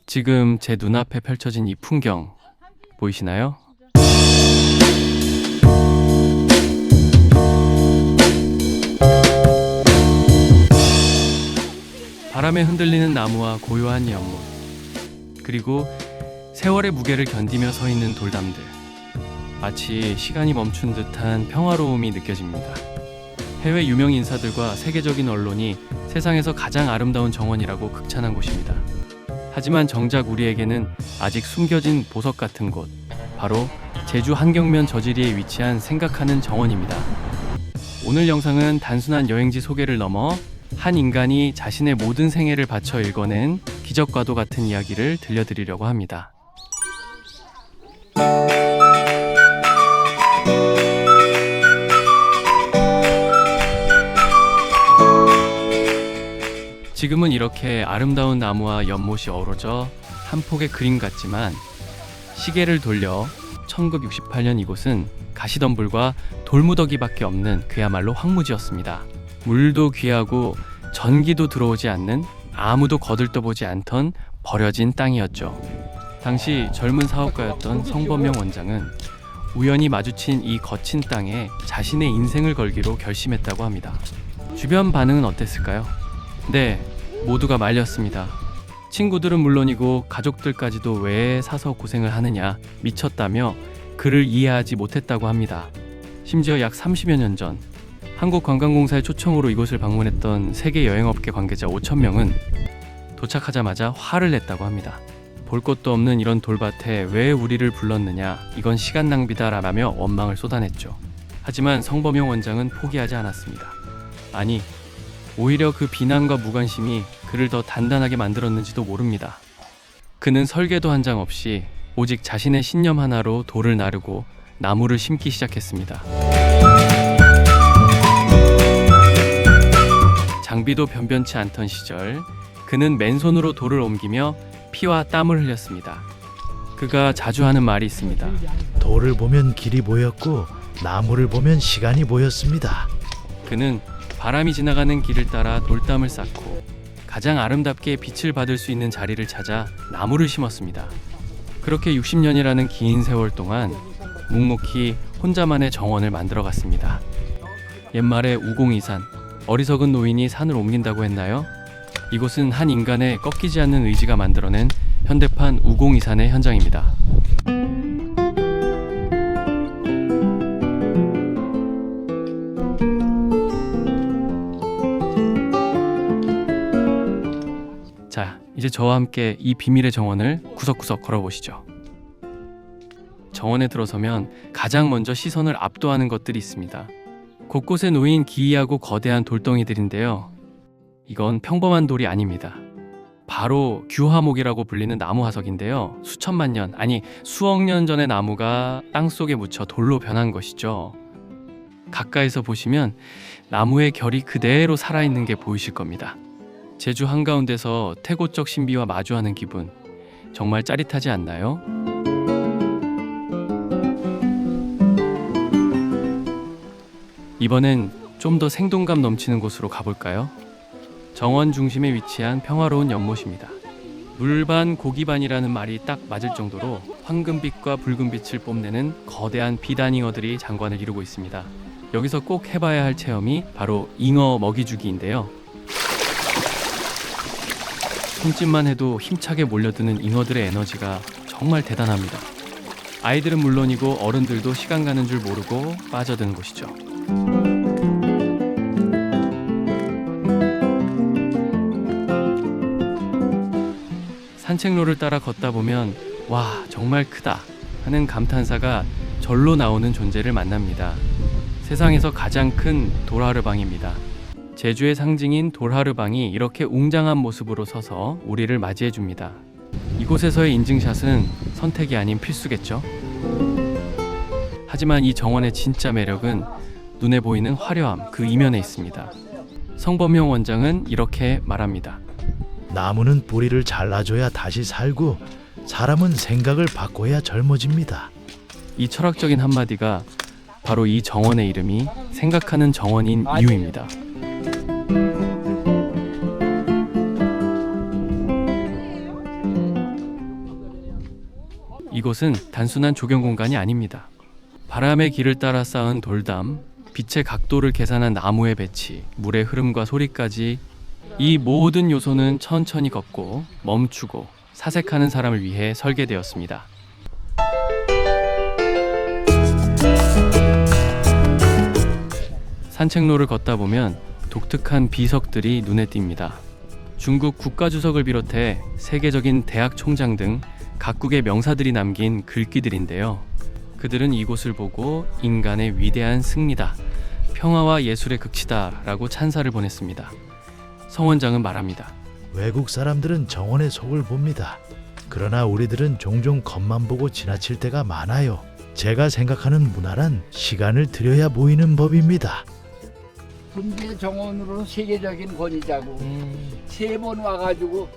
지금 제 눈앞에 펼쳐진 이 풍경 보이시나요? 바람에 흔들리는 나무와 고요한 연못, 그리고 세월의 무게를 견디며 서 있는 돌담들. 마치 시간이 멈춘 듯한 평화로움이 느껴집니다. 해외 유명 인사들과 세계적인 언론이 세상에서 가장 아름다운 정원이라고 극찬한 곳입니다. 하지만 정작 우리에게는 아직 숨겨진 보석 같은 곳, 바로 제주 한경면 저지리에 위치한 생각하는 정원입니다. 오늘 영상은 단순한 여행지 소개를 넘어 한 인간이 자신의 모든 생애를 바쳐 읽어낸 기적과도 같은 이야기를 들려드리려고 합니다. 지금은 이렇게 아름다운 나무와 연못이 어우러져 한 폭의 그림 같지만, 시계를 돌려 1968년 이곳은 가시덤불과 돌무더기밖에 없는 그야말로 황무지였습니다. 물도 귀하고 전기도 들어오지 않는, 아무도 거들떠보지 않던 버려진 땅이었죠. 당시 젊은 사업가였던 성범명 원장은 우연히 마주친 이 거친 땅에 자신의 인생을 걸기로 결심했다고 합니다. 주변 반응은 어땠을까요? 네, 모두가 말렸습니다. 친구들은 물론이고 가족들까지도 왜 사서 고생을 하느냐, 미쳤다며 그를 이해하지 못했다고 합니다. 심지어 약 30여 년 전 한국관광공사의 초청으로 이곳을 방문했던 세계 여행업계 관계자 5,000명은 도착하자마자 화를 냈다고 합니다. 볼 것도 없는 이런 돌밭에 왜 우리를 불렀느냐, 이건 시간 낭비다라며 원망을 쏟아냈죠. 하지만 성범용 원장은 포기하지 않았습니다. 아니, 오히려 그 비난과 무관심이 그를 더 단단하게 만들었는지도 모릅니다. 그는 설계도 한 장 없이 오직 자신의 신념 하나로 돌을 나르고 나무를 심기 시작했습니다. 장비도 변변치 않던 시절, 그는 맨손으로 돌을 옮기며 피와 땀을 흘렸습니다. 그가 자주 하는 말이 있습니다. 돌을 보면 길이 보였고 나무를 보면 시간이 보였습니다. 그는 바람이 지나가는 길을 따라 돌담을 쌓고 가장 아름답게 빛을 받을 수 있는 자리를 찾아 나무를 심었습니다. 그렇게 60년이라는 긴 세월 동안 묵묵히 혼자만의 정원을 만들어갔습니다. 옛말에 우공이산, 어리석은 노인이 산을 옮긴다고 했나요? 이곳은 한 인간의 꺾이지 않는 의지가 만들어낸 현대판 우공이산의 현장입니다. 자, 이제 저와 함께 이 비밀의 정원을 구석구석 걸어보시죠. 정원에 들어서면 가장 먼저 시선을 압도하는 것들이 있습니다. 곳곳에 놓인 기이하고 거대한 돌덩이들인데요. 이건 평범한 돌이 아닙니다. 바로 규화목이라고 불리는 나무 화석인데요. 수천만 년, 아니 수억 년 전의 나무가 땅속에 묻혀 돌로 변한 것이죠. 가까이서 보시면 나무의 결이 그대로 살아있는 게 보이실 겁니다. 제주 한가운데서 태고적 신비와 마주하는 기분, 정말 짜릿하지 않나요? 이번엔 좀 더 생동감 넘치는 곳으로 가볼까요? 정원 중심에 위치한 평화로운 연못입니다. 물반 고기반이라는 말이 딱 맞을 정도로 황금빛과 붉은빛을 뽐내는 거대한 비단잉어들이 장관을 이루고 있습니다. 여기서 꼭 해봐야 할 체험이 바로 잉어 먹이주기인데요. 손짓만 해도 힘차게 몰려드는 잉어들의 에너지가 정말 대단합니다. 아이들은 물론이고 어른들도 시간 가는 줄 모르고 빠져드는 곳이죠. 산책로를 따라 걷다 보면 와, 정말 크다 하는 감탄사가 절로 나오는 존재를 만납니다. 세상에서 가장 큰 돌하르방입니다. 제주의 상징인 돌하르방이 이렇게 웅장한 모습으로 서서 우리를 맞이해줍니다. 이곳에서의 인증샷은 선택이 아닌 필수겠죠? 하지만 이 정원의 진짜 매력은 눈에 보이는 화려함 그 이면에 있습니다. 성범용 원장은 이렇게 말합니다. 나무는 뿌리를 잘라줘야 다시 살고 사람은 생각을 바꿔야 젊어집니다. 이 철학적인 한마디가 바로 이 정원의 이름이 생각하는 정원인 이유입니다. 이곳은 단순한 조경 공간이 아닙니다. 바람의 길을 따라 쌓은 돌담, 빛의 각도를 계산한 나무의 배치, 물의 흐름과 소리까지 이 모든 요소는 천천히 걷고 멈추고 사색하는 사람을 위해 설계되었습니다. 산책로를 걷다 보면 독특한 비석들이 눈에 띕니다. 중국 국가주석을 비롯해 세계적인 대학 총장 등 각국의 명사들이 남긴 글귀들인데요. 그들은 이곳을 보고 인간의 위대한 승리다, 평화와 예술의 극치다 라고 찬사를 보냈습니다. 성원장은 말합니다. 외국 사람들은 정원의 속을 봅니다. 그러나 우리들은 종종 겉만 보고 지나칠 때가 많아요. 제가 생각하는 문화란 시간을 들여야 보이는 법입니다. 군대 정원으로는 세계적인 권위자고 3번 와가지고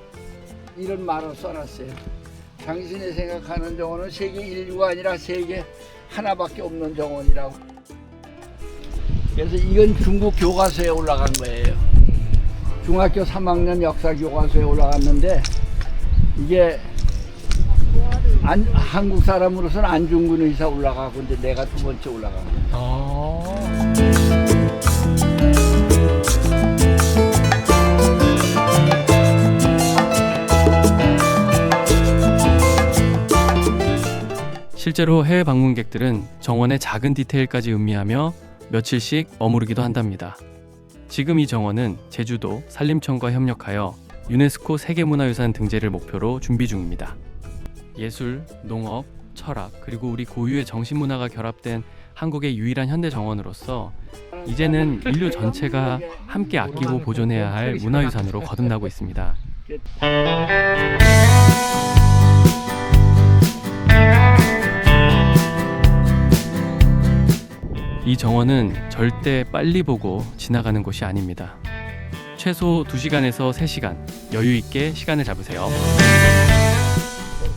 이런 말을 써놨어요. 당신이 생각하는 정원은 세계 인류가 아니라 세계 하나밖에 없는 정원이라고. 그래서 이건 중국 교과서에 올라간 거예요. 중학교 3학년 역사 교과서에 올라갔는데 이게 한국 사람으로서는 안중근 의사 올라가고 이제 내가 2번째 올라가고. 실제로 해외 방문객들은 정원의 작은 디테일까지 음미하며 며칠씩 머무르기도 한답니다. 지금 이 정원은 제주도 산림청과 협력하여 유네스코 세계문화유산 등재를 목표로 준비 중입니다. 예술, 농업, 철학, 그리고 우리 고유의 정신문화가 결합된 한국의 유일한 현대 정원으로서 이제는 인류 전체가 함께 아끼고 보존해야 할 문화유산으로 거듭나고 있습니다. 이 정원은 절대 빨리 보고 지나가는 곳이 아닙니다. 최소 2시간에서 3시간 여유 있게 시간을 잡으세요.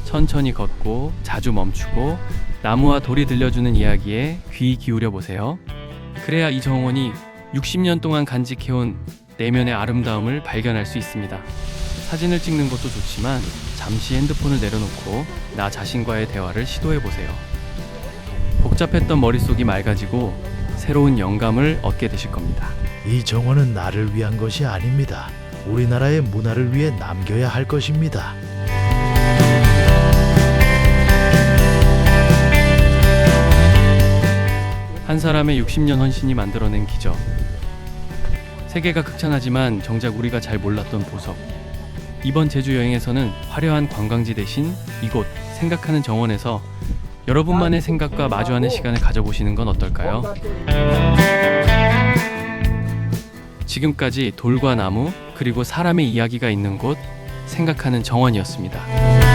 천천히 걷고 자주 멈추고 나무와 돌이 들려주는 이야기에 귀 기울여 보세요. 그래야 이 정원이 60년 동안 간직해온 내면의 아름다움을 발견할 수 있습니다. 사진을 찍는 것도 좋지만 잠시 핸드폰을 내려놓고 나 자신과의 대화를 시도해 보세요. 복잡했던 머릿속이 맑아지고 새로운 영감을 얻게 되실 겁니다. 이 정원은 나를 위한 것이 아닙니다. 우리나라의 문화를 위해 남겨야 할 것입니다. 한 사람의 60년 헌신이 만들어낸 기적. 세계가 극찬하지만 정작 우리가 잘 몰랐던 보석. 이번 제주 여행에서는 화려한 관광지 대신 이곳 생각하는 정원에서 여러분만의 생각과 마주하는 시간을 가져보시는 건 어떨까요? 지금까지 돌과 나무 그리고 사람의 이야기가 있는 곳 생각하는 정원이었습니다.